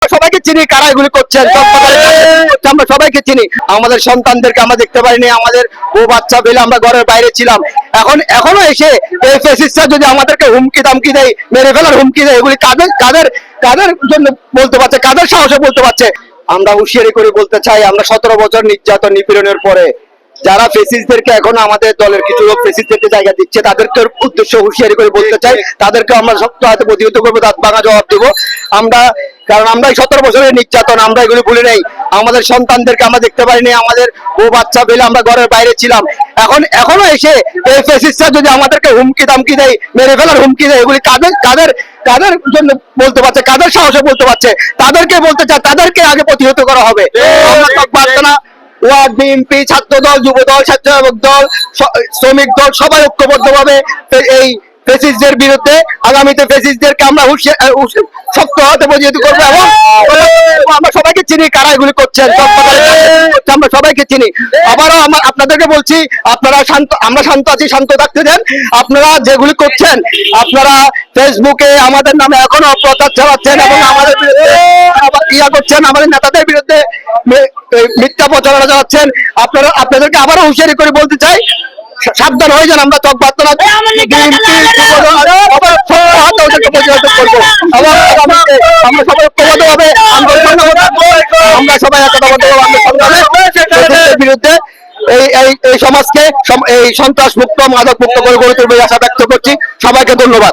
সবাইকে চিনি, কারা এগুলি করছেন আমরা সবাইকে চিনি। আমাদের সন্তানদেরকে আমরা দেখতে পারিনি, আমাদের বউ বাচ্চা পেলে আমরা ঘরের বাইরে ছিলাম। এখনো এসে এই ফ্যাসিস্টরা যদি আমাদেরকে হুমকি দামকি দেয়, মেরে ফেলার হুমকি দেয়, এগুলি কাদের কাদের কাদের জন্য বলতে পারছে, কাদের সাহসে বলতে পারছে? আমরা হুঁশিয়ারি করে বলতে চাই, আমরা 17 বছর নির্যাতন নিপীড়নের পরে যারা ফেসিসদেরকে এখন আমাদের দলের কিছু লোক ফেসিসদেরকে জায়গা দিচ্ছে, তাদেরকে উদ্দেশ্য হুঁশিয়ারি করে বলতে চাই, তাদেরকে আমরা শক্ত হাতে প্রতিহত করবো, দাঁত ভাঙা জবাব দেবো আমরা। কারণ আমরা 17 বছরের নির্যাতন আমরা এগুলি ভুলে নেই। আমাদের সন্তানদেরকে আমরা দেখতে পারিনি, আমাদের বউ বাচ্চা পেলে আমরা ঘরের বাইরে ছিলাম। এখনো এসে এই ফেসিস্টরা যদি আমাদেরকে হুমকি দামকি দেয়, মেরে ফেলার হুমকি দেয়, এগুলি কাদের কাদের কাদের জন্য বলতে পারছে, কাদের সাহসে বলতে পারছে? তাদেরকে বলতে চাই, তাদেরকে আগে প্রতিহত করা হবে। আমরা ওয়ার্ড, বিএনপি, ছাত্র দল, যুব দল, স্বেচ্ছাসেবক দল, শ্রমিক দল সবাই ঐক্যবদ্ধভাবে এই ফেসিস্টদের বিরুদ্ধে আগামীতে ফেসিস্টদেরকে আমরা শক্ত হাতে প্রতিহত করবো। এবং আমরা সবাইকে চিনি, কারা এগুলি করছেন আমরা সবাইকে চিনি। আবারও আপনাদেরকে বলছি, আপনারা শান্ত, আমরা শান্ত আছি, শান্ত থাকতে দেন। আপনারা যেগুলি করছেন, আপনারা ফেসবুকে আমাদের নামে এখনো অপপ্রচার চালাচ্ছেন এবং আমাদের বিরুদ্ধে করছেন, আমাদের নেতাদের বিরুদ্ধে মিথ্যা প্রচারণা চালাচ্ছেন। আপনাদেরকে আবারও হুঁশিয়ারি করে বলতে চাই, সাবধান হয়ে যান। আমরা চক বার্তা আমরা সবাই ঐক্যবদ্ধভাবে আমরা সবাই একতাবদ্ধভাবে বিরুদ্ধে এই সমাজকে এই সন্ত্রাস মুক্ত, মাদক মুক্ত করে গড়ে তুলবে আশা ব্যক্ত করছি। সবাইকে ধন্যবাদ।